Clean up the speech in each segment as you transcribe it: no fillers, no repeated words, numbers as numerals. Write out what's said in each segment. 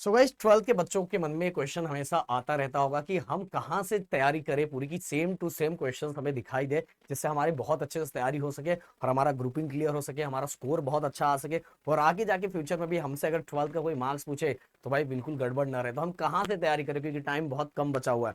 So guys 12th के बच्चों के मन में क्वेश्चन हमेशा आता रहता होगा कि हम कहाँ से तैयारी करें पूरी की सेम टू सेम क्वेश्चंस हमें दिखाई दे जिससे हमारी बहुत अच्छे से तैयारी हो सके और हमारा ग्रुपिंग क्लियर हो सके, हमारा स्कोर बहुत अच्छा आ सके और आगे जाके फ्यूचर में भी हमसे अगर 12th का कोई मार्क्स पूछे तो भाई बिल्कुल गड़बड़ ना रहे। तो हम कहाँ से तैयारी करें क्योंकि टाइम बहुत कम बचा हुआ है।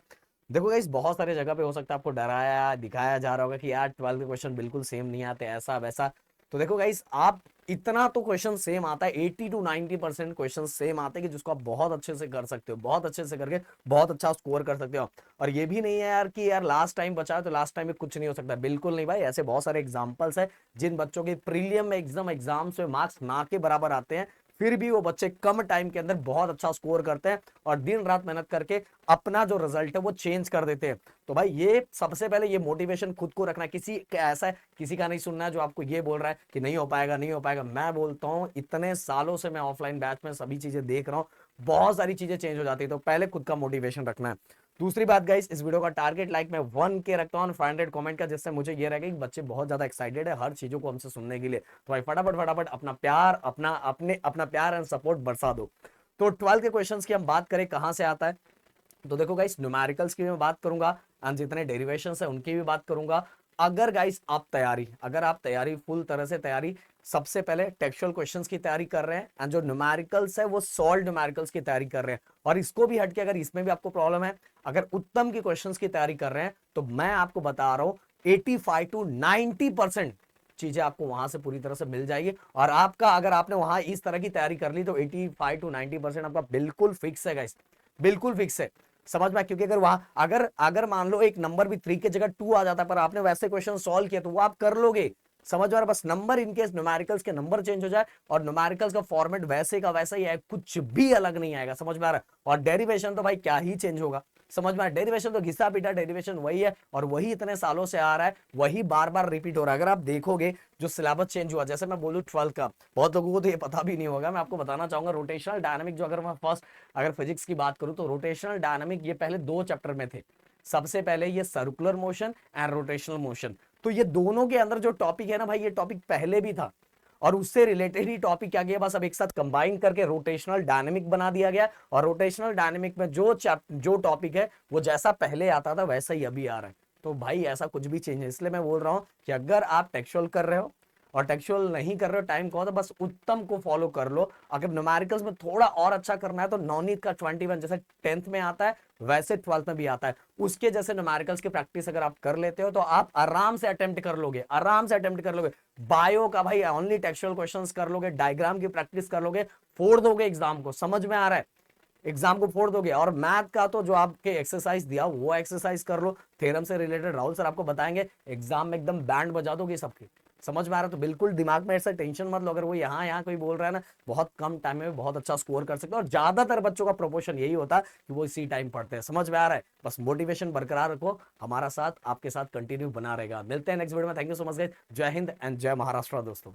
देखो गाइस बहुत सारे जगह पे हो सकता है आपको डराया दिखाया जा रहा होगा कि यार 12th के क्वेश्चन बिल्कुल सेम नहीं आते ऐसा वैसा। तो देखो गाइस आप इतना तो क्वेश्चन सेम आता है, 80 to 90% क्वेश्चन सेम आते हैं कि जिसको आप बहुत अच्छे से कर सकते हो, बहुत अच्छे से करके बहुत अच्छा स्कोर कर सकते हो। और ये भी नहीं है यार कि यार लास्ट टाइम बचा है तो लास्ट टाइम में कुछ नहीं हो सकता, बिल्कुल नहीं भाई। ऐसे बहुत सारे एग्जांपल्स है जिन बच्चों के प्रीलियम में एग्जाम्स में मार्क्स ना के बराबर आते हैं, फिर भी वो बच्चे कम टाइम के अंदर बहुत अच्छा स्कोर करते हैं और दिन रात मेहनत करके अपना जो रिजल्ट है वो चेंज कर देते हैं। तो भाई ये सबसे पहले ये मोटिवेशन खुद को रखना, किसी ऐसा है किसी का नहीं सुनना है जो आपको ये बोल रहा है कि नहीं हो पाएगा नहीं हो पाएगा। मैं बोलता हूँ इतने सालों से मैं ऑफलाइन बैच में सभी चीजें देख रहा हूँ, बहुत सारी चीजें चेंज हो जाती है। तो पहले खुद का मोटिवेशन रखना है। दूसरी बात गाइस, इस वीडियो का टारगेट लाइक मैं 1 के रखता हूँ 500 कमेंट का, जिससे मुझे ये रहेगा कि बच्चे बहुत ज्यादा एक्साइटेड है हर चीजों को हमसे सुनने के लिए। तो भाई फटाफट फटाफट अपना प्यार अपना प्यार एंड सपोर्ट बरसा दो। तो 12 के क्वेश्चंस की हम बात करें कहां से आता है, तो देखो गाइस न्यूमेरिकल्स की भी मैं बात करूंगा एंड जितने डेरिवेशंस है उनकी भी बात करूंगा। अगर आप तैयारी फुल तरह से तैयारी सबसे पहले टेक्सचुअल क्वेश्चंस की तैयारी कर रहे हैं एंड जो न्यूमेरिकल्स है वो सॉल्व न्यूमेरिकल्स की तैयारी कर रहे हैं, और इसको भी हटके अगर इसमें भी आपको प्रॉब्लम है, अगर उत्तम की क्वेश्चंस की तैयारी कर रहे हैं, तो मैं आपको बता रहा हूं 85 to 90% चीजें आपको वहां से पूरी तरह से मिल जाएगी। और आपका अगर आपने वहां इस तरह की तैयारी कर ली तो 85 to 90% आपका बिल्कुल फिक्स है गाइस, बिल्कुल फिक्स है। समझ में, क्योंकि अगर वहां अगर अगर मान लो एक नंबर भी 3 की जगह 2 आ जाता है पर आपने वैसे क्वेश्चन सॉल्व किया तो वो आप कर लोगे। समझ में आ रहा, बस नंबर इनकेस न्यूमेरिकल्स के नंबर चेंज हो जाए और न्यूमेरिकल्स का फॉर्मेट वैसे का वैसा ही है, कुछ भी अलग नहीं आएगा। समझ में आ रहा है। और डेरिवेशन तो भाई क्या ही चेंज होगा, समझ में, डेरिवेशन तो घिसा पीटा डेरिवेशन वही है और वही इतने सालों से आ रहा है, वही बार बार रिपीट हो रहा है। अगर आप देखोगे जो सिलेबस चेंज हुआ, जैसे मैं बोलूं 12 का, बहुत लोगों को तो ये पता भी नहीं होगा, मैं आपको बताना चाहूंगा रोटेशनल डायनामिक, जो अगर मैं फर्स्ट अगर फिजिक्स की बात करूं तो रोटेशनल डायनामिक ये पहले 2 चैप्टर में थे। सबसे पहले ये circular motion and rotational motion, तो ये दोनों के अंदर जो टॉपिक है ना भाई, ये टॉपिक पहले भी था और उससे रिलेटेड ही टॉपिक क्या गया, बस अब एक साथ कंबाइन करके रोटेशनल डायनेमिक बना दिया गया। और रोटेशनल डायनेमिक में जो टॉपिक है वो जैसा पहले आता था वैसा ही अभी आ रहा है। तो भाई ऐसा कुछ भी चेंज है, इसलिए मैं बोल रहा हूं कि अगर आप टेक्सचुअल कर रहे हो और टेक्सचुअल नहीं कर रहे हो टाइम को, तो बस उत्तम को फॉलो कर लो। अगर न्यूमेरिकल्स में थोड़ा और अच्छा करना है तो नवनीत का 21 जैसे 10th में आता है वैसे 12th में भी आता है, उसके जैसे न्यूमेरिकल्स की प्रैक्टिस अगर आप कर लेते हो तो आप आराम से अटेम्प्ट कर लोगे, आराम से अटेम्प्ट कर लोगे। बायो का भाई ओनली टेक्सचुअल क्वेश्चंस कर लोगे, डायग्राम की प्रैक्टिस कर लोगे, फोड़ दोगे एग्जाम को। समझ में आ रहा है, एग्जाम को फोड़ दोगे। और मैथ का तो जो आपके एक्सरसाइज दिया वो एक्सरसाइज कर लो, थ्योरम से रिलेटेड राहुल सर आपको बताएंगे, एग्जाम में एकदम बैंड बजा दोगे सबके। समझ में आ रहा है, तो बिल्कुल दिमाग में ऐसा टेंशन मत लो, अगर वो यहाँ कोई बोल रहा है ना, बहुत कम टाइम में बहुत अच्छा स्कोर कर सकते हो। और ज्यादातर बच्चों का प्रोपोर्शन यही होता है कि वो इसी टाइम पढ़ते हैं। समझ में आ रहा है, बस मोटिवेशन बरकरार रखो, हमारा साथ आपके साथ कंटिन्यू बना रहेगा। मिलते हैं नेक्स्ट वीडियो में। Thank you so much guys, जय हिंद एंड जय महाराष्ट्र दोस्तों।